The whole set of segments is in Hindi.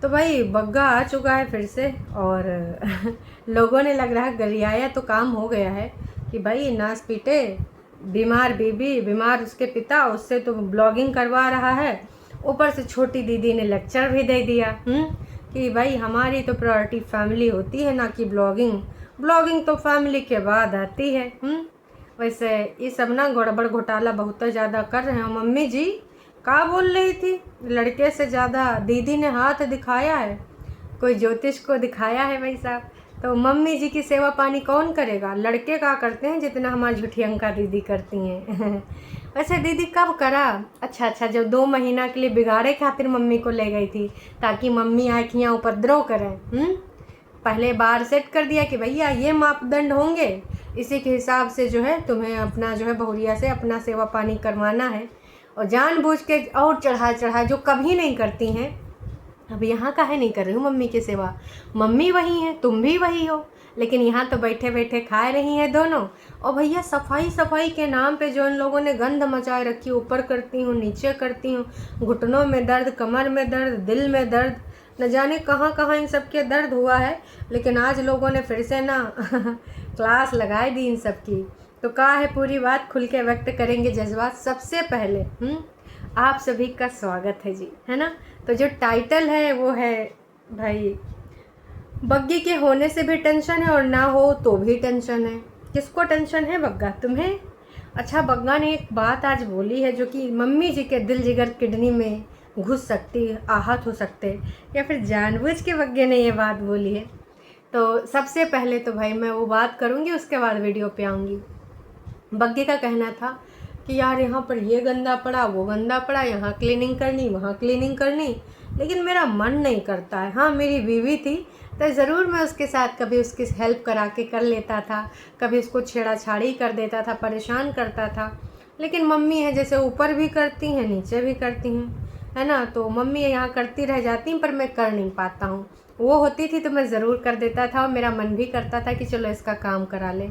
तो भाई बग्गा आ चुका है फिर से और लोगों ने लग रहा है गरियाया तो काम हो गया है कि भाई नाच पीटे, बीमार बीबी, बीमार उसके पिता, उससे तो ब्लॉगिंग करवा रहा है। ऊपर से छोटी दीदी ने लेक्चर भी दे दिया कि भाई हमारी तो प्रायोरिटी फैमिली होती है ना कि ब्लॉगिंग। ब्लॉगिंग तो फैमिली के बाद आती है। वैसे ये सब ना गड़बड़ घोटाला बहुत ज़्यादा कर रहे हैं। मम्मी जी क्या बोल रही थी, लड़के से ज़्यादा दीदी ने हाथ दिखाया है, कोई ज्योतिष को दिखाया है भाई साहब। तो मम्मी जी की सेवा पानी कौन करेगा, लड़के क्या करते हैं जितना हमारी झुठियंका दीदी करती हैं। वैसे दीदी कब करा, अच्छा जब 2 महीना के लिए बिगाड़े खातिर मम्मी को ले गई थी ताकि मम्मी आँखियाँ उपद्रव करें। पहले बार सेट कर दिया कि भैया ये मापदंड होंगे, इसी के हिसाब से जो है तुम्हें अपना जो है बहुरिया से अपना सेवा पानी करवाना है। और जानबूझ के और चढ़ा जो कभी नहीं करती हैं। अब यहाँ काहे नहीं कर रही हूँ मम्मी की सेवा, मम्मी वही हैं, तुम भी वही हो, लेकिन यहाँ तो बैठे बैठे खा रही हैं दोनों। और भैया सफाई के नाम पे जो इन लोगों ने गंध मचाए रखी, ऊपर करती हूँ नीचे करती हूँ, घुटनों में दर्द, कमर में दर्द, दिल में दर्द, न जाने कहाँ कहाँ इन सब के दर्द हुआ है। लेकिन आज लोगों ने फिर से ना क्लास लगाई दी इन सब की। तो क्या है, पूरी बात खुल के व्यक्त करेंगे जज्बात। सबसे पहले आप सभी का स्वागत है जी, है ना। तो जो टाइटल है वो है भाई, बग्गी के होने से भी टेंशन है और ना हो तो भी टेंशन है। किसको टेंशन है, बग्गा तुम्हें? अच्छा, बग्गा ने एक बात आज बोली है जो कि मम्मी जी के दिल जिगर किडनी में घुस सकती, आहत हो सकते, या फिर जानबूझ के बग्गे ने ये बात बोली है। तो सबसे पहले तो भाई मैं वो बात करूँगी, उसके बाद वीडियो पे आऊँगी। बग्गे का कहना था कि यार यहाँ पर ये गंदा पड़ा, वो गंदा पड़ा, यहाँ क्लीनिंग करनी, वहाँ क्लीनिंग करनी, लेकिन मेरा मन नहीं करता है। हाँ, मेरी बीवी थी तो ज़रूर मैं उसके साथ कभी उसकी हेल्प करा के कर लेता था, कभी उसको छेड़ाछाड़ी कर देता था, परेशान करता था। लेकिन मम्मी है जैसे ऊपर भी करती हैं नीचे भी करती हैं, है ना। तो मम्मी यहाँ करती रह जाती पर मैं कर नहीं पाता हूँ। वो होती थी तो मैं ज़रूर कर देता था और मेरा मन भी करता था कि चलो इसका काम करा ले।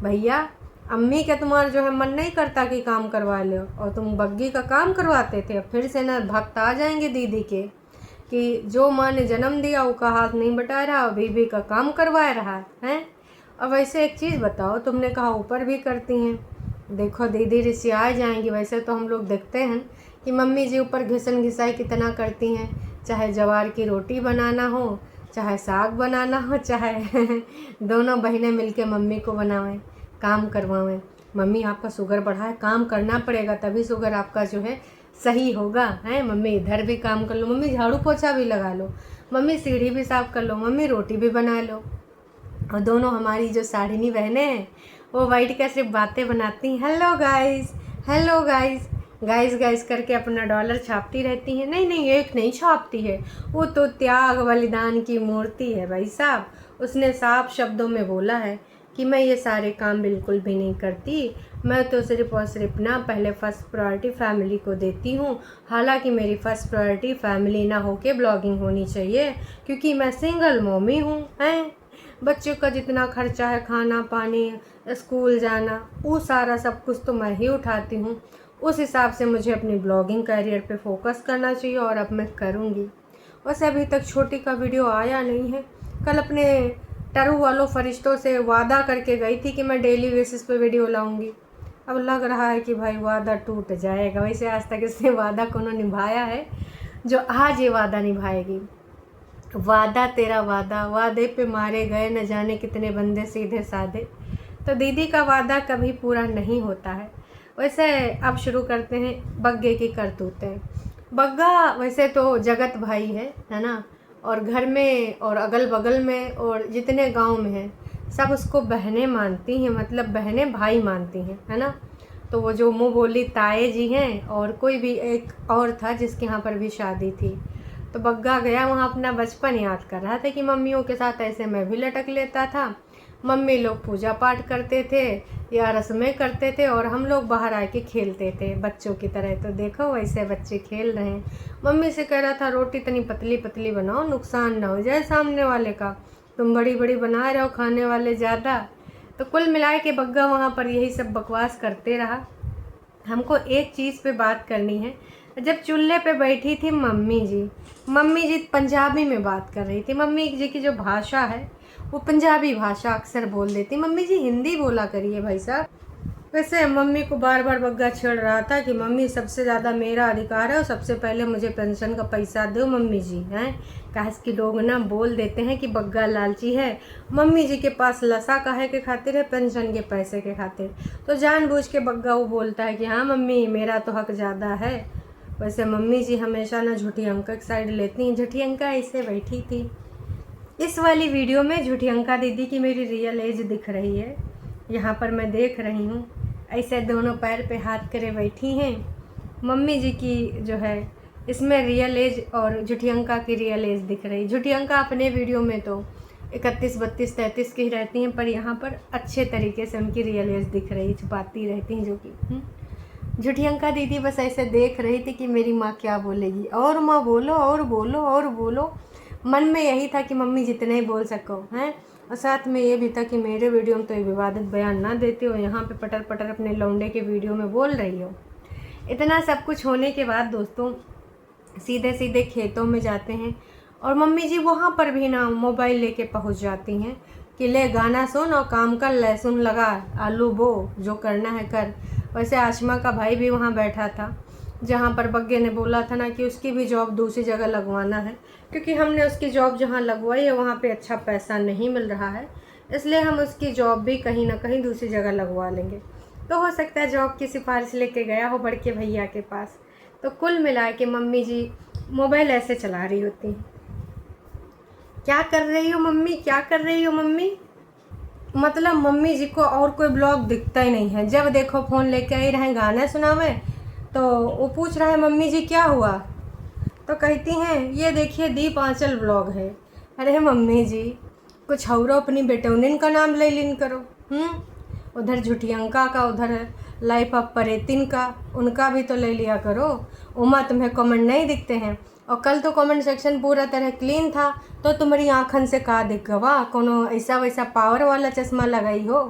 भैया अम्मी का तुम्हारा जो है मन नहीं करता कि काम करवा लो, और तुम बग्गी का काम करवाते थे। अब फिर से ना भक्त आ जाएंगे दीदी के कि जो माँ ने जन्म दिया उसका हाथ नहीं बटा रहा और बीबी का काम करवा रहा है। अब वैसे एक चीज़ बताओ, तुमने कहा ऊपर भी करती हैं, देखो दीदी रिसिया जाएंगी। वैसे तो हम लोग देखते हैं कि मम्मी जी ऊपर घिसन घिसाई कितना करती हैं, चाहे जवार की रोटी बनाना हो, चाहे साग बनाना हो, चाहे दोनों बहनें मिलके मम्मी को बनावें, काम करवावें। मम्मी आपका शुगर बढ़ा है, काम करना पड़ेगा तभी शुगर आपका जो है सही होगा, है। मम्मी इधर भी काम कर लो, मम्मी झाड़ू पोछा भी लगा लो, मम्मी सीढ़ी भी साफ़ कर लो, मम्मी रोटी भी बना लो। और दोनों हमारी जो साढ़िनी बहनें हैं वो वाइट का सिर्फ बातें बनाती हैं, hello guys, hello guys, guys guys करके अपना डॉलर छापती रहती हैं। नहीं, एक नहीं छापती है, वो तो त्याग बलिदान की मूर्ति है भाई साहब। उसने साफ शब्दों में बोला है कि मैं ये सारे काम बिल्कुल भी नहीं करती, मैं तो सिर्फ और सिर्फ ना पहले फ़र्स्ट प्रायोरिटी फैमिली को देती हूँ। हालांकि मेरी फ़र्स्ट प्रायोरिटी फैमिली ना होके ब्लॉगिंग होनी चाहिए, क्योंकि मैं सिंगल मम्मी हूँ, हैं। बच्चों का जितना खर्चा है, खाना पानी, स्कूल जाना, वो सारा सब कुछ तो मैं ही उठाती हूँ। उस हिसाब से मुझे अपनी ब्लॉगिंग करियर पे फोकस करना चाहिए और अब मैं करूँगी। वैसे अभी तक छोटी का वीडियो आया नहीं है। कल अपने टरू वालों फरिश्तों से वादा करके गई थी कि मैं डेली बेसिस पे वीडियो लाऊंगी। अब लग रहा है कि भाई वादा टूट जाएगा। वैसे आज तक इसने वादा को निभाया है जो आज ये वादा निभाएगी। वादा तेरा वादा, वादे पे मारे गए न जाने कितने बंदे सीधे साधे। तो दीदी का वादा कभी पूरा नहीं होता है। वैसे अब शुरू करते हैं बग्गे की करतूतें। बग्गा वैसे तो जगत भाई है ना, और घर में और अगल बगल में और जितने गांव में हैं सब उसको बहनें मानती हैं, मतलब बहनें भाई मानती हैं, है ना। तो वो जो मुँह बोली ताए जी हैं, और कोई भी एक और था जिसके यहाँ पर भी शादी थी। तो बग्गा गया वहाँ अपना बचपन याद कर रहा था कि मम्मियों के साथ ऐसे मैं भी लटक लेता था। मम्मी लोग पूजा पाठ करते थे या रस्में करते थे और हम लोग बाहर आके खेलते थे बच्चों की तरह। तो देखो वैसे बच्चे खेल रहे हैं। मम्मी से कह रहा था रोटी इतनी पतली पतली बनाओ, नुकसान ना हो जाए सामने वाले का, तुम बड़ी बड़ी बना रहे हो, खाने वाले ज़्यादा। तो कुल मिला के बग्गा वहाँ पर यही सब बकवास करते रहा। हमको एक चीज़ पे बात करनी है, जब चूल्हे पे बैठी थी मम्मी जी पंजाबी में बात कर रही थी। मम्मी जी की जो भाषा है वो पंजाबी भाषा अक्सर बोल देती। मम्मी जी हिंदी बोला करिए भाई साहब। वैसे मम्मी को बार बार बग्गा छेड़ रहा था कि मम्मी सबसे ज़्यादा मेरा अधिकार है और सबसे पहले मुझे पेंशन का पैसा दो मम्मी जी हैं। काहे कि लोग ना बोल देते हैं कि बग्गा लालची है। मम्मी जी के पास लसा काहे के खातिर है, पेंशन के पैसे के खातिर। तो जानबूझ के बग्गा वो बोलता है कि हाँ मम्मी मेरा तो हक ज़्यादा है। वैसे मम्मी जी हमेशा ना झूठी अंका की साइड लेती हैं। झूठी अंका ऐसे बैठी थी। इस वाली वीडियो में झूठी अंका दीदी की मेरी रियल एज दिख रही है। यहाँ पर मैं देख रही हूँ ऐसे दोनों पैर पे हाथ करे बैठी हैं। मम्मी जी की जो है इसमें रियल एज और झूठी अंका की रियल एज दिख रही। झूठी अंका अपने वीडियो में तो 31, 32, 33 की ही रहती हैं, पर यहाँ पर अच्छे तरीके से उनकी रियल एज दिख रही, छुपाती रहती हैं जो कि झूठी अंका दीदी बस ऐसे देख रही थी कि मेरी माँ क्या बोलेगी, और माँ बोलो और बोलो और बोलो। मन में यही था कि मम्मी जितने ही बोल सको हैं, और साथ में ये भी था कि मेरे वीडियो में तो ये विवादित बयान ना देते हो, यहाँ पे पटर पटर अपने लौंडे के वीडियो में बोल रही हो। इतना सब कुछ होने के बाद दोस्तों सीधे सीधे खेतों में जाते हैं और मम्मी जी वहाँ पर भी ना मोबाइल लेके पहुँच जाती हैं कि ले गाना सुन और काम कर, लहसुन लगा, आलू बो, जो करना है कर। वैसे आशमा का भाई भी वहाँ बैठा था, जहाँ पर बग्गे ने बोला था ना कि उसकी भी जॉब दूसरी जगह लगवाना है, क्योंकि हमने उसकी जॉब जहाँ लगवाई है वहाँ पे अच्छा पैसा नहीं मिल रहा है, इसलिए हम उसकी जॉब भी कहीं ना कहीं दूसरी जगह लगवा लेंगे। तो हो सकता है जॉब की सिफारिश लेके गया हो बड़के भैया के पास। तो कुल मिला के मम्मी जी मोबाइल ऐसे चला रही होती। क्या कर रही हो मम्मी, क्या कर रही हो मम्मी, मतलब मम्मी जी को और कोई ब्लॉग दिखता ही नहीं है। जब देखो फ़ोन लेके आई रहें गाना सुनावे, तो वो पूछ रहा है मम्मी जी क्या हुआ, तो कहती हैं ये देखिए दीप आंचल ब्लॉग है। अरे मम्मी जी कुछ और अपनी बेटौनिन का नाम ले लिन करो। उधर झूठी अंका का, उधर लाइफ ऑफ परेतिन का, उनका भी तो ले लिया करो। उमा तुम्हें कमेंट नहीं दिखते हैं, और कल तो कमेंट सेक्शन पूरा तरह क्लीन था, तो तुम्हारी आँखन से का दिख गवा, कोनो ऐसा वैसा पावर वाला चश्मा लगाई हो।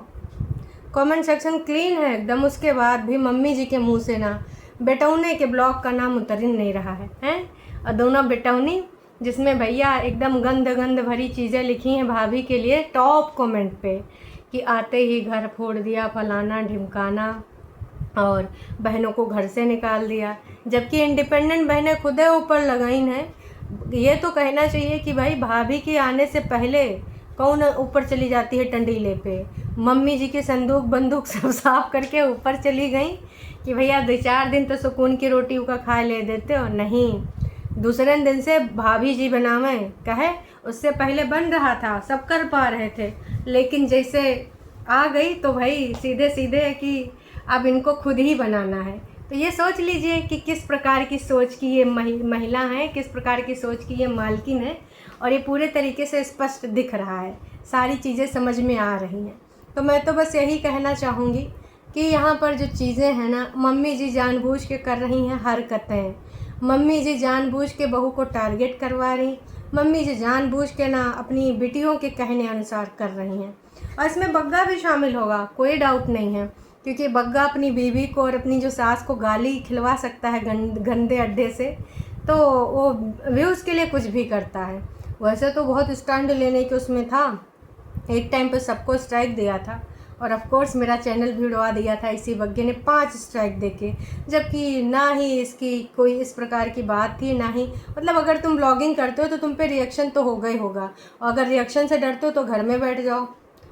कमेंट सेक्शन क्लीन है एकदम, उसके बाद भी मम्मी जी के मुंह से ना बेटौने के ब्लॉग का नाम उतर ही नहीं रहा है हैं। और दोनों बेटौनी जिसमें भैया एकदम गंद गंद भरी चीज़ें लिखी हैं भाभी के लिए टॉप कमेंट पे कि आते ही घर फोड़ दिया, फलाना ढिमकाना, और बहनों को घर से निकाल दिया, जबकि इंडिपेंडेंट बहनें खुद ऊपर लगाई हैं। ये तो कहना चाहिए कि भाई भाभी के आने से पहले कौन ऊपर चली जाती है टंडीले पे। मम्मी जी के संदूक बंदूक सब साफ करके ऊपर चली गई कि भैया 2-4 दिन तो सुकून की रोटी का खा ले देते हो। नहीं, दूसरे दिन से भाभी जी बनावे कहे, उससे पहले बन रहा था, सब कर पा रहे थे, लेकिन जैसे आ गई तो भाई सीधे सीधे कि अब इनको खुद ही बनाना है। तो ये सोच लीजिए कि किस प्रकार की सोच की ये महिला है, किस प्रकार की सोच की ये मालकिन है, और ये पूरे तरीके से स्पष्ट दिख रहा है, सारी चीज़ें समझ में आ रही हैं। तो मैं तो बस यही कहना चाहूँगी कि यहाँ पर जो चीज़ें हैं ना, मम्मी जी जानबूझ के कर रही हैं हरकतें। मम्मी जी जानबूझ के बहू को टारगेट करवा रही, मम्मी जी जानबूझ के ना अपनी बेटियों के कहने अनुसार कर रही हैं। और इसमें बग्गा भी शामिल होगा, कोई डाउट नहीं है, क्योंकि बग्गा अपनी बीवी को और अपनी जो सास को गाली खिलवा सकता है गंदे अड्डे से, तो वो व्यूज़ के लिए कुछ भी करता है। वैसे तो बहुत स्टैंड लेने के उसमें था, एक टाइम पे सबको स्ट्राइक दिया था, और ऑफ कोर्स मेरा चैनल भी उड़वा दिया था इसी बग्गे ने 5 स्ट्राइक देके, जबकि ना ही इसकी कोई इस प्रकार की बात थी, ना ही मतलब अगर तुम ब्लॉगिंग करते हो तो तुम पे रिएक्शन तो होगा ही होगा, और अगर रिएक्शन से डरते हो तो घर में बैठ जाओ,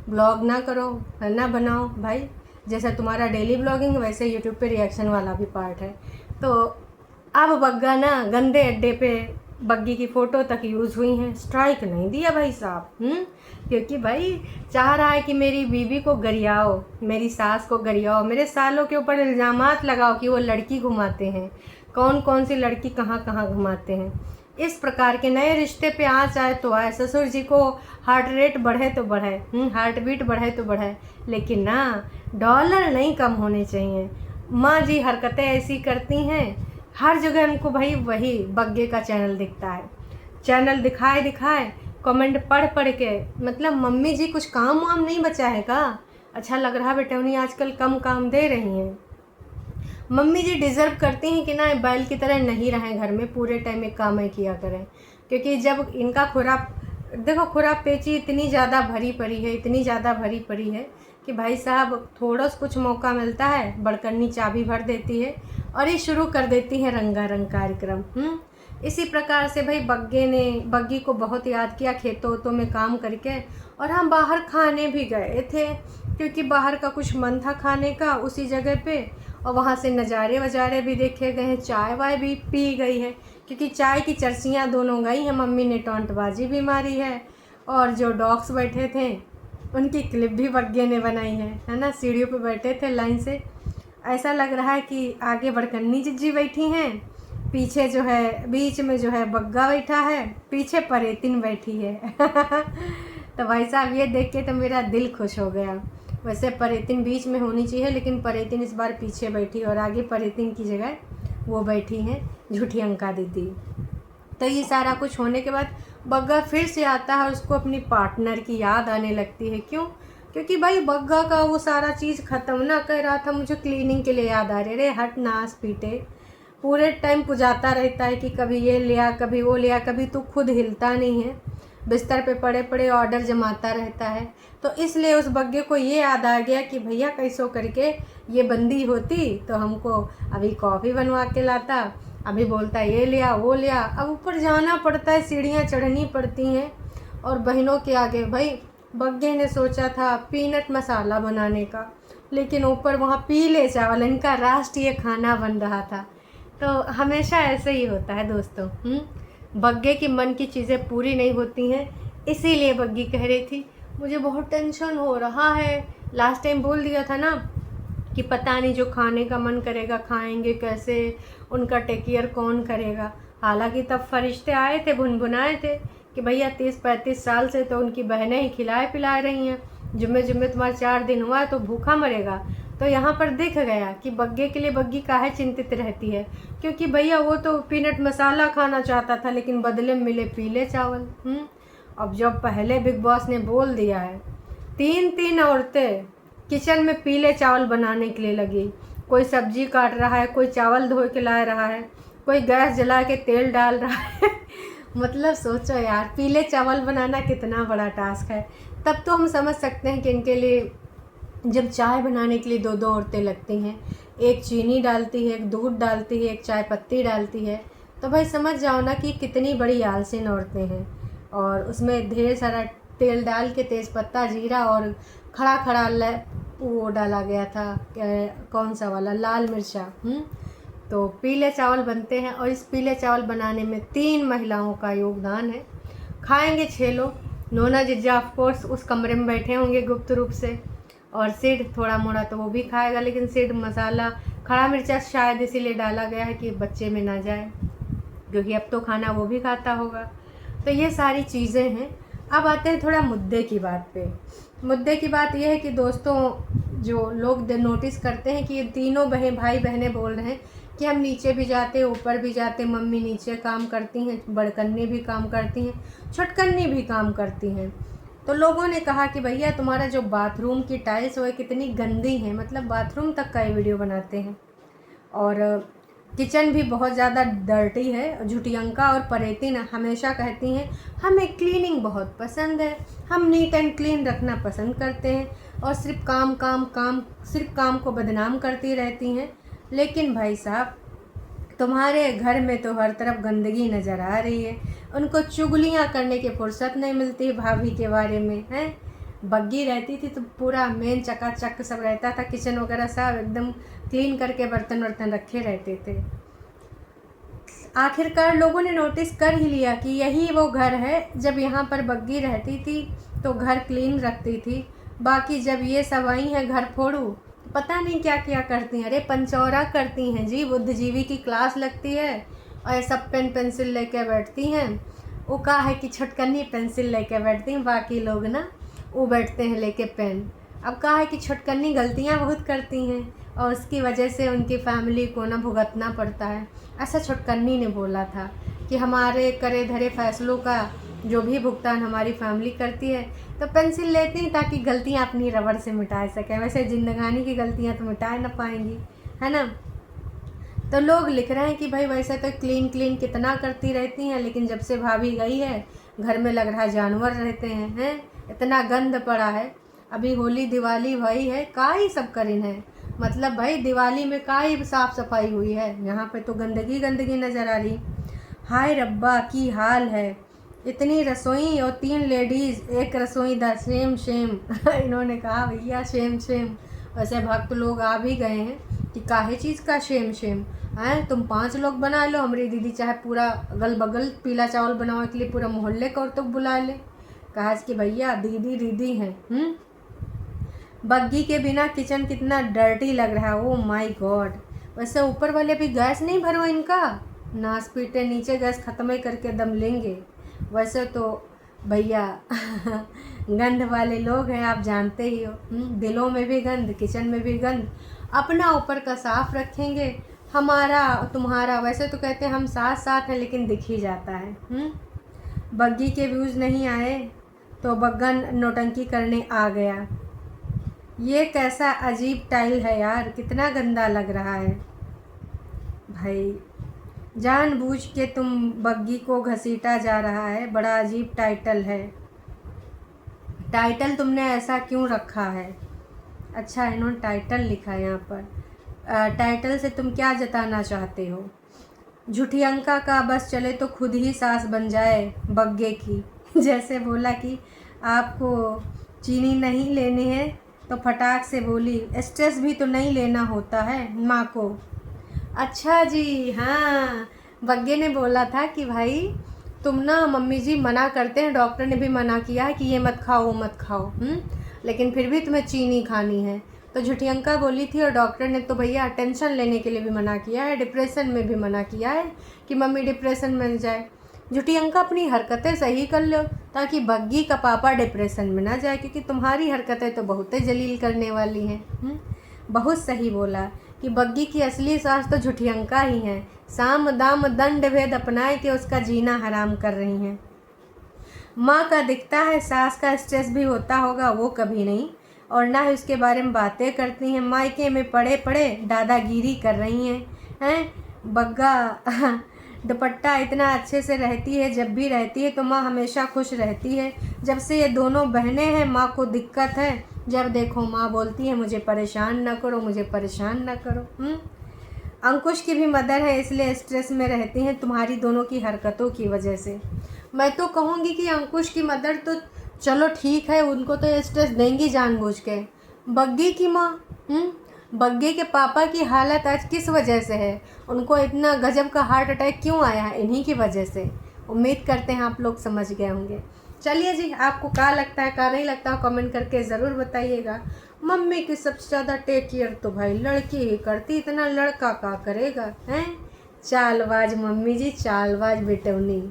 ब्लॉग ना करो, ना बनाओ भाई। जैसा तुम्हारा डेली ब्लॉगिंग वैसे यूट्यूब पे रिएक्शन वाला भी पार्ट है। तो अब बग्गा ना गंदे अड्डे पे बग्गी की फ़ोटो तक यूज़ हुई हैं, स्ट्राइक नहीं दिया भाई साहब। क्योंकि भाई चाह रहा है कि मेरी बीवी को गरियाओ, मेरी सास को गरियाओ, मेरे सालों के ऊपर इल्ज़ामात लगाओ कि वो लड़की घुमाते हैं, कौन कौन सी लड़की कहाँ कहाँ घुमाते हैं। इस प्रकार के नए रिश्ते पे आँच आए तो आए, ससुर जी को हार्ट रेट बढ़े तो बढ़े, हार्ट बीट बढ़े तो बढ़े, लेकिन ना डॉलर नहीं कम होने चाहिए। माँ जी हरकतें ऐसी करती हैं, हर जगह उनको भाई वही बग्गे का चैनल दिखता है, चैनल दिखाए कमेंट पढ़ के, मतलब मम्मी जी कुछ काम वाम नहीं बचा है का। अच्छा लग रहा बेटौनी आजकल कम काम दे रही हैं। मम्मी जी डिज़र्व करती हैं कि ना बैल की तरह नहीं रहें घर में, पूरे टाइम एक काम ही किया करें। क्योंकि जब इनका खुराक देखो, खुराक पेची इतनी ज़्यादा भरी पड़ी है, इतनी ज़्यादा भरी पड़ी है कि भाई साहब थोड़ा सा कुछ मौका मिलता है, बड़कन्नी चाबी भर देती है और ये शुरू कर देती है रंगारंग कार्यक्रम। इसी प्रकार से भाई बग्गी को बहुत याद किया खेतों वेतों में काम करके, और हम बाहर खाने भी गए थे क्योंकि बाहर का कुछ मन था खाने का उसी जगह पे, और वहाँ से नज़ारे वजारे भी देखे गए हैं, चाय वाय भी पी गई है क्योंकि चाय की चर्चियाँ दोनों गई हैं। मम्मी ने टोंटबाजी भी मारी है, और जो डॉग्स बैठे थे उनकी क्लिप भी बग्गे ने बनाई है ना। सीढ़ियों पे बैठे थे लाइन से, ऐसा लग रहा है कि आगे बड़कन्नी जिज्जी बैठी हैं, पीछे जो है बीच में जो है बग्गा बैठा है, पीछे परेतिन बैठी है। तो भाई साहब ये देख के तो मेरा दिल खुश हो गया। वैसे परेतिन बीच में होनी चाहिए, लेकिन परेतिन इस बार पीछे बैठी और आगे परेतिन की जगह वो बैठी हैं झूठी अंका दीदी। तो ये सारा कुछ होने के बाद बग्गा फिर से आता है, उसको अपनी पार्टनर की याद आने लगती है। क्यों? क्योंकि भाई बग्गा का वो सारा चीज़ ख़त्म ना कर रहा था, मुझे क्लीनिंग के लिए याद आ रहे। रे हट नास पीटे, पूरे टाइम पुजाता रहता है कि कभी ये लिया कभी वो लिया, कभी तू खुद हिलता नहीं है, बिस्तर पे पड़े पड़े ऑर्डर जमाता रहता है। तो इसलिए उस बग्गे को ये याद आ गया कि भैया कैसो करके ये बंदी होती तो हमको अभी कॉफ़ी बनवा के लाता, अभी बोलता ये लिया वो लिया। अब ऊपर जाना पड़ता है, सीढ़ियाँ चढ़नी पड़ती हैं, और बहनों के आगे भाई बग्गे ने सोचा था पीनट मसाला बनाने का, लेकिन ऊपर वहाँ पीले चावल, इनका राष्ट्रीय खाना बन रहा था। तो हमेशा ऐसे ही होता है दोस्तों। बग्गे की मन की चीज़ें पूरी नहीं होती हैं, इसीलिए बग्गी कह रही थी मुझे बहुत टेंशन हो रहा है। लास्ट टाइम बोल दिया था ना कि पता नहीं जो खाने का मन करेगा खाएंगे कैसे, उनका टेक केयर कौन करेगा। हालांकि तब फरिश्ते आए थे, भुनभुनाए थे कि भैया 30-35 साल से तो उनकी बहनें ही खिलाए पिलाए रही हैं, जुम्मे जुम्मे तुम्हारा 4 दिन हुआ है तो भूखा मरेगा। तो यहाँ पर दिख गया कि बग्गे के लिए बग्गी काहे चिंतित रहती है, क्योंकि भैया वो तो पीनट मसाला खाना चाहता था लेकिन बदले में मिले पीले चावल। अब जब पहले बिग बॉस ने बोल दिया है 3 औरतें किचन में पीले चावल बनाने के लिए लगी, कोई सब्जी काट रहा है, कोई चावल धो के ला रहा है, कोई गैस जला के तेल डाल रहा है। मतलब सोचो यार, पीले चावल बनाना कितना बड़ा टास्क है। तब तो हम समझ सकते हैं कि इनके लिए जब चाय बनाने के लिए 2-2 औरतें लगती हैं, एक चीनी डालती है, एक दूध डालती है, एक चाय पत्ती डालती है, तो भाई समझ जाओ ना कि कितनी बड़ी आलसीन औरतें हैं। और उसमें ढेर सारा तेल डाल के तेज़पत्ता जीरा और खड़ा खड़ा वो डाला गया था, कौन सा वाला, लाल मिर्चा। तो पीले चावल बनते हैं, और इस पीले चावल बनाने में 3 महिलाओं का योगदान है। खाएंगे 6 लोग। नोना जिज्जा ऑफ कोर्स उस कमरे में बैठे होंगे गुप्त रूप से, और सिड थोड़ा मोड़ा तो वो भी खाएगा, लेकिन सिड मसाला खड़ा मिर्चा शायद इसीलिए डाला गया है कि बच्चे में ना जाए, क्योंकि अब तो खाना वो भी खाता होगा। तो ये सारी चीज़ें हैं। अब आते हैं थोड़ा मुद्दे की बात पे। मुद्दे की बात यह है कि दोस्तों, जो लोग नोटिस करते हैं कि ये तीनों भाई बहनें बोल रहे हैं कि हम नीचे भी जाते ऊपर भी जाते, मम्मी नीचे काम करती हैं, बड़कन्नी भी काम करती हैं, छोटकन्नी भी काम करती हैं। तो लोगों ने कहा कि भैया तुम्हारा जो बाथरूम की टाइल्स वो कितनी गंदी है, मतलब बाथरूम तक का ये वीडियो बनाते हैं, और किचन भी बहुत ज़्यादा डर्टी है। झुटियंका और परेतिन हमेशा कहती हैं हमें क्लीनिंग बहुत पसंद है, हम नीट एंड क्लीन रखना पसंद करते हैं, और सिर्फ सिर्फ काम को बदनाम करती रहती हैं। लेकिन भाई साहब, तुम्हारे घर में तो हर तरफ गंदगी नज़र आ रही है, उनको चुगलियाँ करने की फुर्सत नहीं मिलती भाभी के बारे में, हैं। बग्गी रहती थी तो पूरा मेन चकाचक सब रहता था, किचन वगैरह सब एकदम क्लीन करके बर्तन वर्तन रखे रहते थे। आखिरकार लोगों ने नोटिस कर ही लिया कि यही वो घर है। जब यहाँ पर बग्गी रहती थी तो घर क्लीन रखती थी, बाकी जब ये सब आई हैं घर फोड़ू, पता नहीं क्या क्या करती हैं। अरे पंचौरा करती हैं जी, बुद्धिजीवी की क्लास लगती है और सब पेन पेंसिल लेके बैठती हैं। वो कहा है कि छोटकन्नी पेंसिल लेके बैठती हैं, बाकी लोग ना वो बैठते हैं लेके पेन। अब कहा है कि छोटकन्नी गलतियाँ बहुत करती हैं और उसकी वजह से उनकी फैमिली को ना भुगतना पड़ता है। ऐसा छोटकन्नी ने बोला था कि हमारे करे धरे फैसलों का जो भी भुगतान हमारी फैमिली करती है, तो पेंसिल लेती हैं ताकि गलतियाँ अपनी रबड़ से मिटा सकें। वैसे जिंदगानी की गलतियाँ तो मिटा ना पाएंगी, है ना। तो लोग लिख रहे हैं कि भाई वैसे तो क्लीन क्लीन कितना करती रहती हैं, लेकिन जब से भाभी गई है घर में लग रहा है जानवर रहते हैं, इतना गंद पड़ा है। अभी होली दिवाली भाई है, का ही सब करिन है, मतलब भाई दिवाली में का ही साफ़ सफाई हुई है, यहाँ पे तो गंदगी गंदगी नज़र आ रही। हाय रब्बा की हाल है, इतनी रसोई और 3 लेडीज़, एक रसोईदार, सेम सेम इन्होंने कहा भैया सेम सेम। वैसे भक्त लोग आ भी गए हैं कि काहे चीज़ का सेम सेम हैं, तुम 5 लोग बना लो, हमारी दीदी चाहे पूरा अगल बगल पीला चावल बनाने के लिए पूरा मोहल्ले को तो बुला ले। कहा कि भैया दीदी दीदी हैं। बग्गी के बिना किचन कितना डर्टी लग रहा है, ओ माय गॉड। वैसे ऊपर वाले भी गैस नहीं भरो इनका, नास पीटे नीचे गैस ख़त्म करके दम लेंगे। वैसे तो भैया गंध वाले लोग हैं, आप जानते ही हो। दिलों में भी गंद, किचन में भी गंद। अपना ऊपर का साफ रखेंगे, हमारा तुम्हारा वैसे तो कहते हैं हम साथ साथ हैं, लेकिन दिख ही जाता है। बग्गी के व्यूज़ नहीं आए तो बग्गन नौटंकी करने आ गया। ये कैसा अजीब टाइल है यार, कितना गंदा लग रहा है भाई। जानबूझ के तुम बग्गी को घसीटा जा रहा है, बड़ा अजीब टाइटल है। टाइटल तुमने ऐसा क्यों रखा है? अच्छा इन्होंने टाइटल लिखा है यहाँ पर। टाइटल से तुम क्या जताना चाहते हो? झुठियंका का बस चले तो खुद ही सास बन जाए बग्गे की। जैसे बोला कि आपको चीनी नहीं लेनी है तो फटाक से बोली स्ट्रेस भी तो नहीं लेना होता है माँ को। अच्छा जी, हाँ बग्गे ने बोला था कि भाई तुम ना मम्मी जी मना करते हैं, डॉक्टर ने भी मना किया है कि ये मत खाओ वो मत खाओ, लेकिन फिर भी तुम्हें चीनी खानी है। तो झुठियंका बोली थी और डॉक्टर ने तो भैया टेंशन लेने के लिए भी मना किया है, डिप्रेशन में भी मना किया है कि मम्मी डिप्रेशन में जाए। झुठियंका अपनी हरकतें सही कर लो ताकि बग्गी का पापा डिप्रेशन में ना जाए, क्योंकि तुम्हारी हरकतें तो बहुत जलील करने वाली हैं। बहुत सही बोला कि बग्गी की असली सास तो झुठियंका ही हैं, साम दाम दंड भेद अपनाए के उसका जीना हराम कर रही हैं। माँ का दिखता है सास का स्ट्रेस भी होता होगा, वो कभी नहीं, और ना ही उसके बारे में बातें करती हैं। मायके में पड़े पड़े दादागिरी कर रही हैं। बग्गा दुपट्टा इतना अच्छे से रहती है, जब भी रहती है तो माँ हमेशा खुश रहती है। जब से ये दोनों बहनें हैं माँ को दिक्कत है, जब देखो माँ बोलती है मुझे परेशान ना करो, मुझे परेशान ना करो। अंकुश की भी मदर है इसलिए स्ट्रेस में रहती हैं तुम्हारी दोनों की हरकतों की वजह से। मैं तो कहूँगी कि अंकुश की मदर तो चलो ठीक है, उनको तो स्ट्रेस देंगी जानबूझ के। बग्गी की माँ, बग्गी के पापा की हालत आज किस वजह से है, उनको इतना गजब का हार्ट अटैक क्यों आया है, इन्हीं की वजह से। उम्मीद करते हैं आप लोग समझ गए होंगे। चलिए जी, आपको क्या लगता है क्या नहीं लगता कमेंट करके ज़रूर बताइएगा। मम्मी की सबसे ज़्यादा टेक केयर तो भाई लड़की ही करती, इतना लड़का क्या करेगा हैं। चालबाज मम्मी जी, चालबाज बेटौनी।